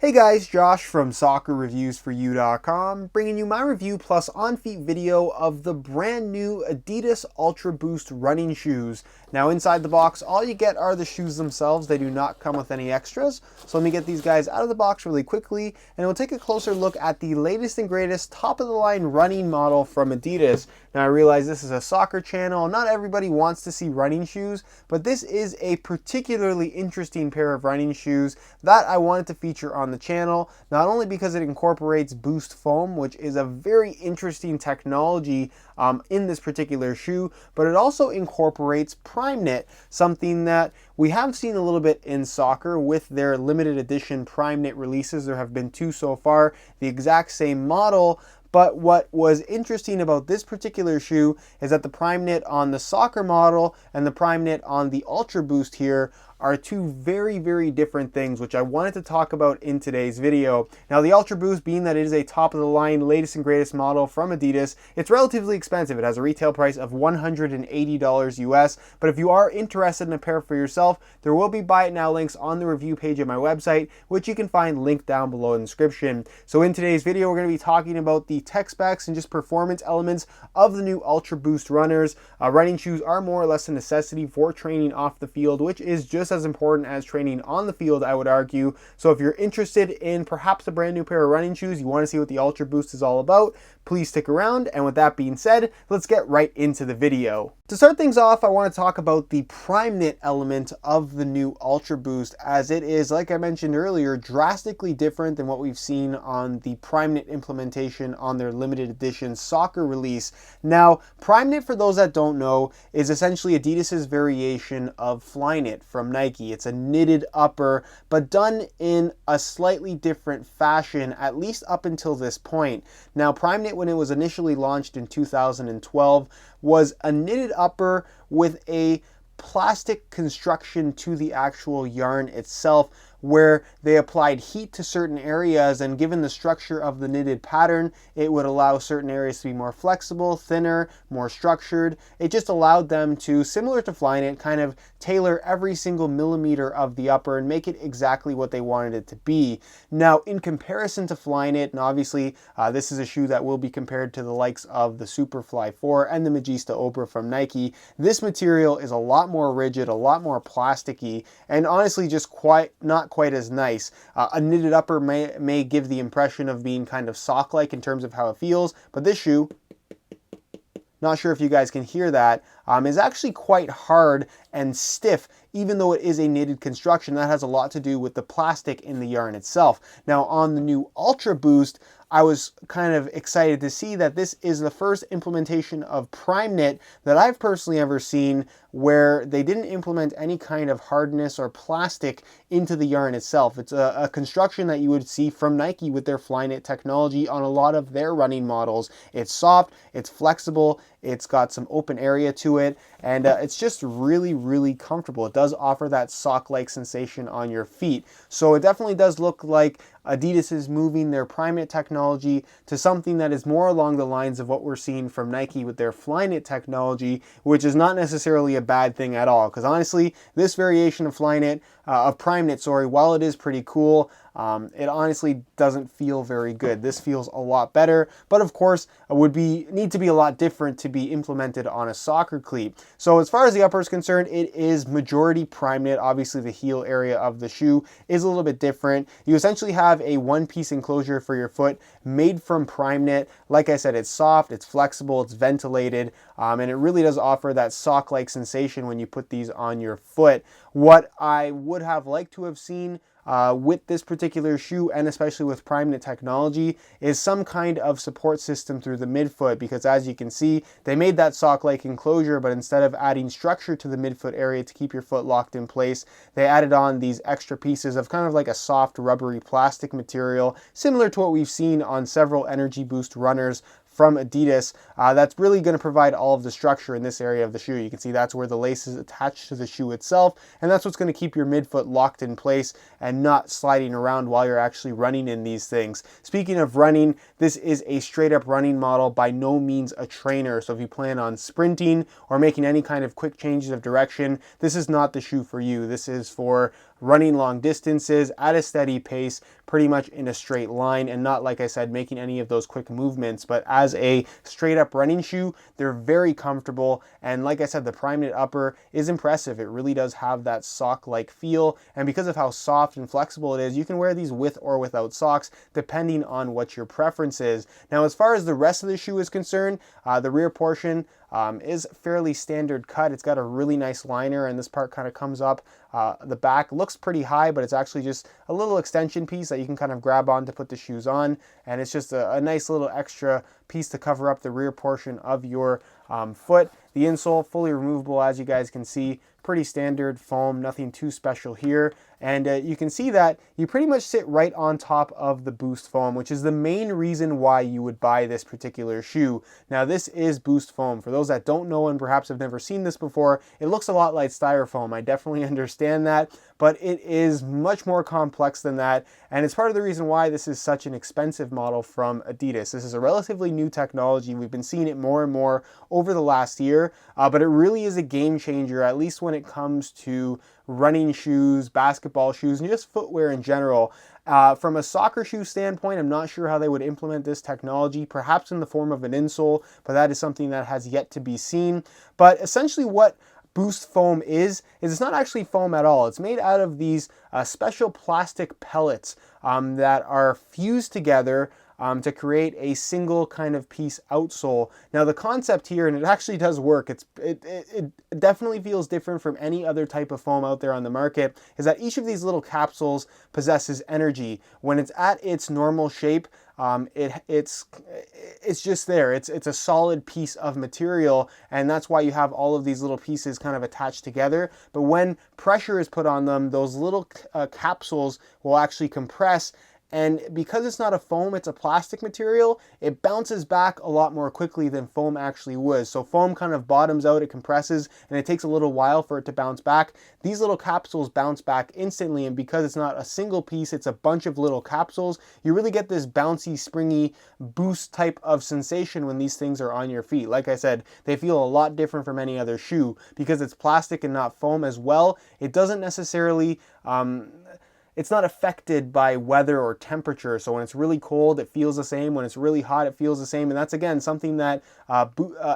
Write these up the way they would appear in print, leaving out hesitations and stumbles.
Hey guys, Josh from soccerreviewsforyou.com, bringing you my review plus on-feet video of the brand new Adidas Ultra Boost running shoes. Now inside the box, all you get are the shoes themselves. They do not come with any extras. So let me get these guys out of the box really quickly, and we'll take a closer look at the latest and greatest top-of-the-line running model from Adidas. Now I realize this is a soccer channel. Not everybody wants to see running shoes, but this is a particularly interesting pair of running shoes that I wanted to feature on the channel, not only because it incorporates Boost foam, which is a very interesting technology in this particular shoe, but it also incorporates Primeknit, something that we have seen a little bit in soccer with their limited edition Primeknit releases. There have been two so far, the exact same model. But what was interesting about this particular shoe is that the Primeknit on the soccer model and the Primeknit on the Ultra Boost here are two very, very different things, which I wanted to talk about in today's video. Now, the Ultra Boost, being that it is a top-of-the-line, latest and greatest model from Adidas, it's relatively expensive. It has a retail price of $180 US, but if you are interested in a pair for yourself, there will be buy it now links on the review page of my website, which you can find linked down below in the description. So in today's video, we're going to be talking about the tech specs and just performance elements of the new Ultra Boost runners. Running shoes are more or less a necessity for training off the field, which is just as important as training on the field, I would argue. So if you're interested in perhaps a brand new pair of running shoes, you want to see what the Ultra Boost is all about, please stick around. And with that being said, let's get right into the video. To start things off, I want to talk about the Primeknit element of the new Ultra Boost, as it is, like I mentioned earlier, drastically different than what we've seen on the Primeknit implementation on their limited edition soccer release. Now, Primeknit, for those that don't know, is essentially Adidas's variation of Flyknit from Nike. It's a knitted upper, but done in a slightly different fashion, at least up until this point. Now, Primeknit, when it was initially launched in 2012, was a knitted upper with a plastic construction to the actual yarn itself, where they applied heat to certain areas, and given the structure of the knitted pattern, it would allow certain areas to be more flexible, thinner, more structured. It just allowed them to, similar to Flyknit, kind of tailor every single millimeter of the upper and make it exactly what they wanted it to be. Now, in comparison to Flyknit, and obviously this is a shoe that will be compared to the likes of the Superfly 4 and the Magista Opera from Nike, this material is a lot more rigid, a lot more plasticky, and honestly just not quite as nice. A knitted upper may give the impression of being kind of sock-like in terms of how it feels, but this shoe, not sure if you guys can hear that, is actually quite hard and stiff, even though it is a knitted construction. That has a lot to do with the plastic in the yarn itself. Now, on the new Ultra Boost, I was kind of excited to see that this is the first implementation of Primeknit that I've personally ever seen where they didn't implement any kind of hardness or plastic into the yarn itself. It's a construction that you would see from Nike with their Flyknit technology on a lot of their running models. It's soft, it's flexible, it's got some open area to it, and it's just really, really comfortable. It does offer that sock-like sensation on your feet. So it definitely does look like Adidas is moving their Primeknit technology to something that is more along the lines of what we're seeing from Nike with their Flyknit technology, which is not necessarily a bad thing at all. Because honestly, this variation of Primeknit, while it is pretty cool, it honestly doesn't feel very good. This feels a lot better, but of course would need to be a lot different to be implemented on a soccer cleat. So as far as the upper is concerned, it is majority Primeknit. Obviously the heel area of the shoe is a little bit different. You essentially have a one-piece enclosure for your foot made from Primeknit. Like I said, it's soft, it's flexible, it's ventilated, and it really does offer that sock-like sensation when you put these on your foot. What I would have liked to have seen with this particular shoe, and especially with Primeknit technology, is some kind of support system through the midfoot, because as you can see, they made that sock-like enclosure, but instead of adding structure to the midfoot area to keep your foot locked in place, they added on these extra pieces of kind of like a soft rubbery plastic material, similar to what we've seen on several Energy Boost runners from Adidas. That's really going to provide all of the structure in this area of the shoe. You can see that's where the lace is attached to the shoe itself, and that's what's going to keep your midfoot locked in place and not sliding around while you're actually running in these things. Speaking of running, this is a straight up running model, by no means a trainer. So if you plan on sprinting or making any kind of quick changes of direction, this is not the shoe for you. This is for running long distances at a steady pace, pretty much in a straight line, and not, like I said, making any of those quick movements. But as a straight up running shoe, they're very comfortable. And like I said, the Primeknit upper is impressive. It really does have that sock-like feel. And because of how soft and flexible it is, you can wear these with or without socks, depending on what your preference is. Now, as far as the rest of the shoe is concerned, the rear portion is fairly standard cut. It's got a really nice liner, and this part kind of comes up. The back looks pretty high, but it's actually just a little extension piece that you can kind of grab on to put the shoes on. And it's just a nice little extra piece to cover up the rear portion of your foot. The insole, fully removable, as you guys can see. Pretty standard foam, nothing too special here. And you can see that you pretty much sit right on top of the Boost foam, which is the main reason why you would buy this particular shoe. Now, this is Boost foam. For those that don't know and perhaps have never seen this before, it looks a lot like styrofoam. I definitely understand that, but it is much more complex than that. And it's part of the reason why this is such an expensive model from Adidas. This is a relatively new technology. We've been seeing it more and more over the last year, but it really is a game changer, at least when it comes to running shoes, basketball shoes, and just footwear in general. From a soccer shoe standpoint, I'm not sure how they would implement this technology, perhaps in the form of an insole, but that is something that has yet to be seen. But essentially what Boost foam is it's not actually foam at all. It's made out of these special plastic pellets that are fused together to create a single kind of piece outsole. Now, the concept here, and it actually does work, it definitely feels different from any other type of foam out there on the market, is that each of these little capsules possesses energy. When it's at its normal shape, it's just there. It's a solid piece of material, and that's why you have all of these little pieces kind of attached together. But when pressure is put on them, those little capsules will actually compress. And because it's not a foam, it's a plastic material, it bounces back a lot more quickly than foam actually would. So foam kind of bottoms out, it compresses, and it takes a little while for it to bounce back. These little capsules bounce back instantly, and because it's not a single piece, it's a bunch of little capsules, you really get this bouncy, springy boost type of sensation when these things are on your feet. Like I said, they feel a lot different from any other shoe. Because it's plastic and not foam as well, it doesn't necessarily it's not affected by weather or temperature. So when it's really cold, it feels the same. When it's really hot, it feels the same. And that's, again, something that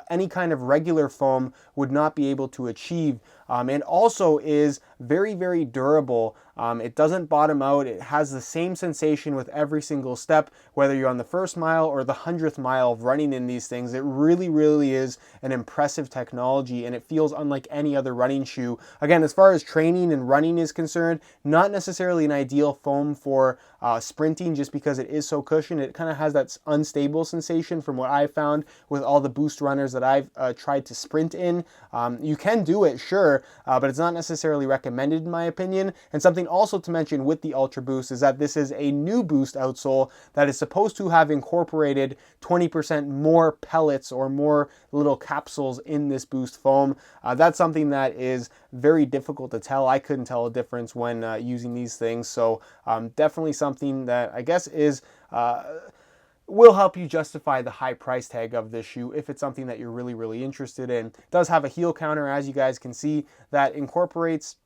any kind of regular foam would not be able to achieve. And also is very, very durable. It doesn't bottom out. It has the same sensation with every single step, whether you're on the first mile or the 100th mile of running in these things. It really, really is an impressive technology, and it feels unlike any other running shoe. Again, as far as training and running is concerned, not necessarily an ideal foam for sprinting, just because it is so cushioned. It kind of has that unstable sensation from what I've found with all the Boost runners that I've tried to sprint in. You can do it, sure, but it's not necessarily recommended in my opinion. And something also to mention with the Ultra Boost is that this is a new Boost outsole that is supposed to have incorporated 20% more pellets or more little capsules in this Boost foam. That's something that is very difficult to tell. I couldn't tell a difference when using these things. So definitely something that I guess is will help you justify the high price tag of this shoe if it's something that you're really, really interested in. It does have a heel counter, as you guys can see, that incorporates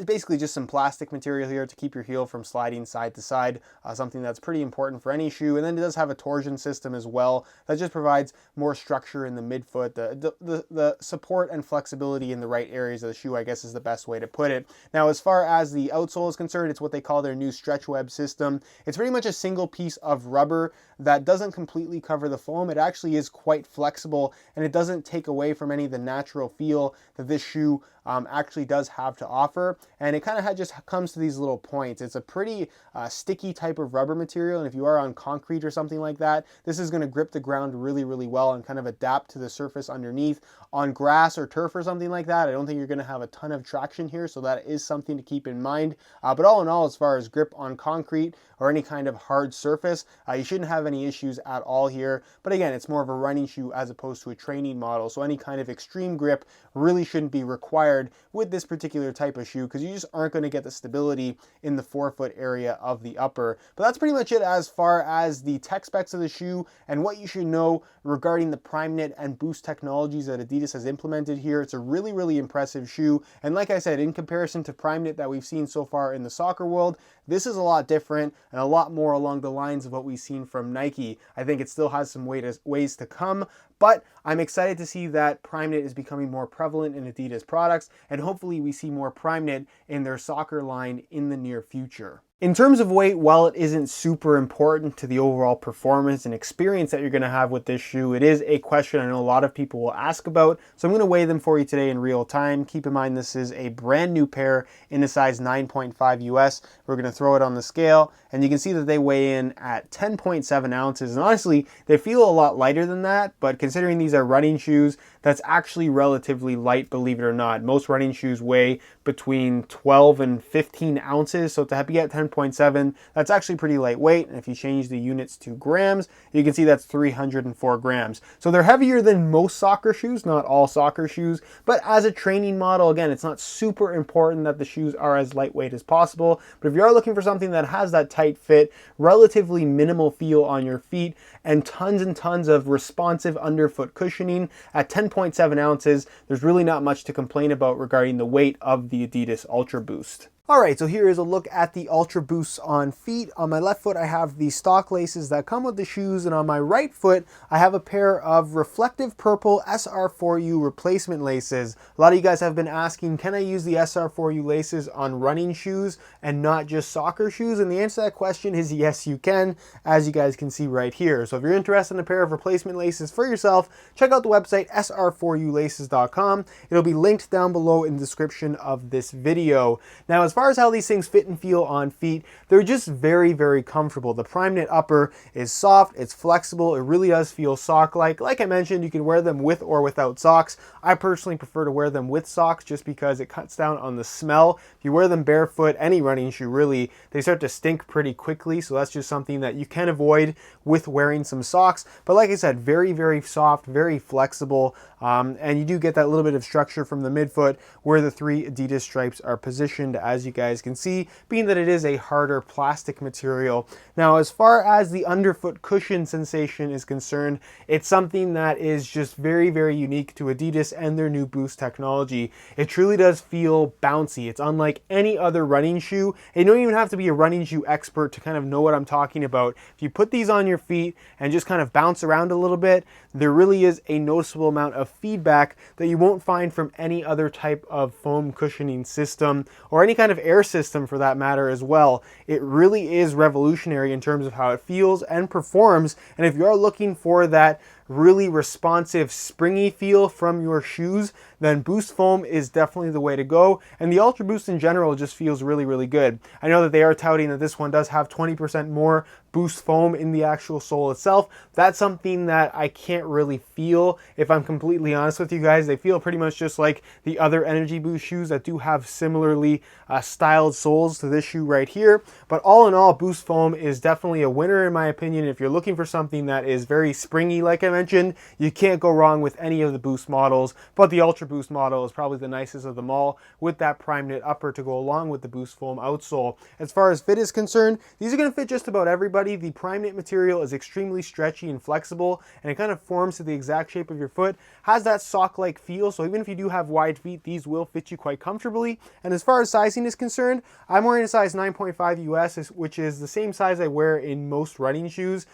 basically just some plastic material here to keep your heel from sliding side to side, something that's pretty important for any shoe. And then it does have a torsion system as well that just provides more structure in the midfoot, the support and flexibility in the right areas of the shoe, I guess is the best way to put it. Now, as far as the outsole is concerned, it's what they call their new stretch web system. It's pretty much a single piece of rubber that doesn't completely cover the foam. It actually is quite flexible, and it doesn't take away from any of the natural feel that this shoe actually does have to offer. And it kind of just comes to these little points. It's a pretty sticky type of rubber material, and if you are on concrete or something like that, this is going to grip the ground really, really well and kind of adapt to the surface underneath. On grass or turf or something like that, I don't think you're going to have a ton of traction here, so that is something to keep in mind. But all in all, as far as grip on concrete or any kind of hard surface, you shouldn't have any issues at all here. But again, it's more of a running shoe as opposed to a training model, so any kind of extreme grip really shouldn't be required required with this particular type of shoe, because you just aren't going to get the stability in the forefoot area of the upper. But that's pretty much it as far as the tech specs of the shoe and what you should know regarding the Primeknit and Boost technologies that Adidas has implemented here. It's a really, really impressive shoe. And like I said, in comparison to Primeknit that we've seen so far in the soccer world, this is a lot different and a lot more along the lines of what we've seen from Nike. I think it still has some ways to come, but I'm excited to see that Primeknit is becoming more prevalent in Adidas products, and hopefully we see more Primeknit in their soccer line in the near future. In terms of weight, while it isn't super important to the overall performance and experience that you're going to have with this shoe, it is a question I know a lot of people will ask about, so I'm going to weigh them for you today in real time. Keep in mind this is a brand new pair in a size 9.5 US. We're going to throw it on the scale, and you can see that they weigh in at 10.7 ounces, and honestly, they feel a lot lighter than that, but considering these are running shoes, that's actually relatively light, believe it or not. Most running shoes weigh between 12 and 15 ounces, so to get 10.7, that's actually pretty lightweight, and if you change the units to grams, you can see that's 304 grams. So they're heavier than most soccer shoes, not all soccer shoes, but as a training model, again, it's not super important that the shoes are as lightweight as possible, but if you are looking for something that has that tight fit, relatively minimal feel on your feet, and tons of responsive underfoot cushioning at 10.7 ounces, there's really not much to complain about regarding the weight of the Adidas Ultra Boost. Alright, so here is a look at the Ultra Boosts on feet. On my left foot I have the stock laces that come with the shoes, and on my right foot I have a pair of reflective purple SR4U replacement laces. A lot of you guys have been asking, can I use the SR4U laces on running shoes and not just soccer shoes? And the answer to that question is yes, you can, as you guys can see right here. So if you're interested in a pair of replacement laces for yourself, check out the website sr4ulaces.com. It'll be linked down below in the description of this video. Now, as far as how these things fit and feel on feet, they're just very, very comfortable. The Primeknit upper is soft, it's flexible, it really does feel sock-like. Like I mentioned, you can wear them with or without socks. I personally prefer to wear them with socks just because it cuts down on the smell. If you wear them barefoot, any running shoe really, they start to stink pretty quickly, so that's just something that you can avoid with wearing some socks. But like I said, very, very soft, very flexible, and you do get that little bit of structure from the midfoot where the 3 Adidas stripes are positioned, as you guys can see, being that it is a harder plastic material. Now, as far as the underfoot cushion sensation is concerned, it's something that is just very, very unique to Adidas and their new Boost technology. It truly does feel bouncy. It's unlike any other running shoe. You don't even have to be a running shoe expert to kind of know what I'm talking about. If you put these on your feet and just kind of bounce around a little bit, there really is a noticeable amount of feedback that you won't find from any other type of foam cushioning system, or any kind of air system for that matter as well. It really is revolutionary in terms of how it feels and performs, and if you are looking for that really responsive, springy feel from your shoes, then Boost Foam is definitely the way to go. And the Ultra Boost in general just feels really, really good. I know that they are touting that this one does have 20% more Boost Foam in the actual sole itself. That's something that I can't really feel, if I'm completely honest with you guys. They feel pretty much just like the other Energy Boost shoes that do have similarly styled soles to this shoe right here. But all in all, Boost Foam is definitely a winner in my opinion. If you're looking for something that is very springy, like I mentioned, you can't go wrong with any of the Boost models, but the Ultra Boost model is probably the nicest of them all, with that Primeknit upper to go along with the Boost Foam outsole. As far as fit is concerned, these are going to fit just about everybody. The Primeknit material is extremely stretchy and flexible, and it kind of forms to the exact shape of your foot, has that sock-like feel, so even if you do have wide feet, these will fit you quite comfortably. And as far as sizing is concerned, I'm wearing a size 9.5 US, which is the same size I wear in most running shoes,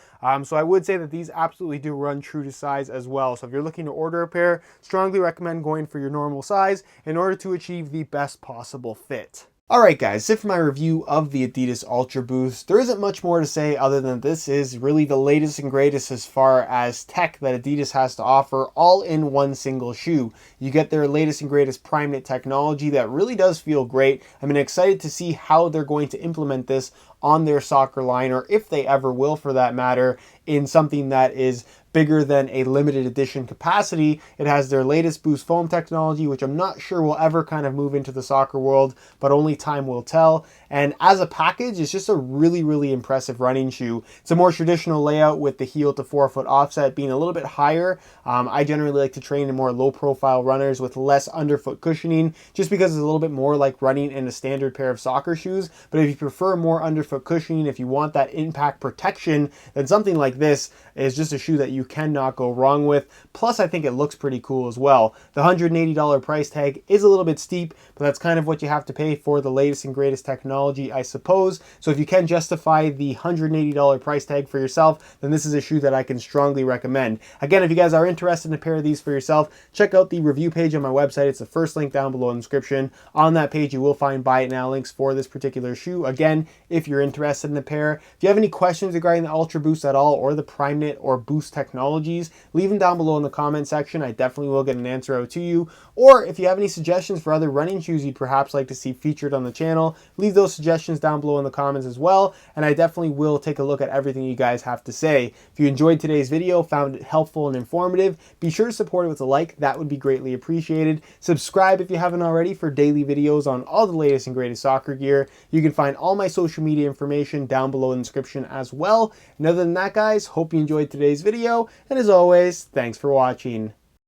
so I would say that these absolutely do run true to size as well. So if you're looking to order a pair, strongly recommend going for your normal size in order to achieve the best possible fit. Alright guys, that's it for my review of the Adidas Ultra Boost. There isn't much more to say other than this is really the latest and greatest as far as tech that Adidas has to offer, all in one single shoe. You get their latest and greatest Primeknit technology that really does feel great. I'm excited to see how they're going to implement this on their soccer line, or if they ever will for that matter, in something that is bigger than a limited edition capacity. It has their latest Boost foam technology, which I'm not sure will ever kind of move into the soccer world, but only time will tell. And as a package, it's just a really, really impressive running shoe. It's a more traditional layout with the heel to forefoot offset being a little bit higher. I generally like to train in more low profile runners with less underfoot cushioning, just because it's a little bit more like running in a standard pair of soccer shoes. But if you prefer more underfoot cushioning, if you want that impact protection, then something like this is just a shoe that you cannot go wrong with. Plus, I think it looks pretty cool as well. The $180 price tag is a little bit steep, but that's kind of what you have to pay for the latest and greatest technology, I suppose. So if you can justify the $180 price tag for yourself, then this is a shoe that I can strongly recommend. Again, if you guys are interested in a pair of these for yourself, check out the review page on my website. It's the first link down below in the description. On that page, you will find buy it now links for this particular shoe. Again, if you're interested in the pair. If you have any questions regarding the Ultra Boost at all, or the Primeknit or Boost technologies, leave them down below in the comment section. I definitely will get an answer out to you. Or if you have any suggestions for other running shoes you'd perhaps like to see featured on the channel, leave those suggestions down below in the comments as well, and I definitely will take a look at everything you guys have to say. If you enjoyed today's video, found it helpful and informative, be sure to support it with a like. That would be greatly appreciated. Subscribe if you haven't already for daily videos on all the latest and greatest soccer gear. You can find all my social media information down below in the description as well. And other than that, guys, hope you enjoyed today's video, and as always, thanks for watching.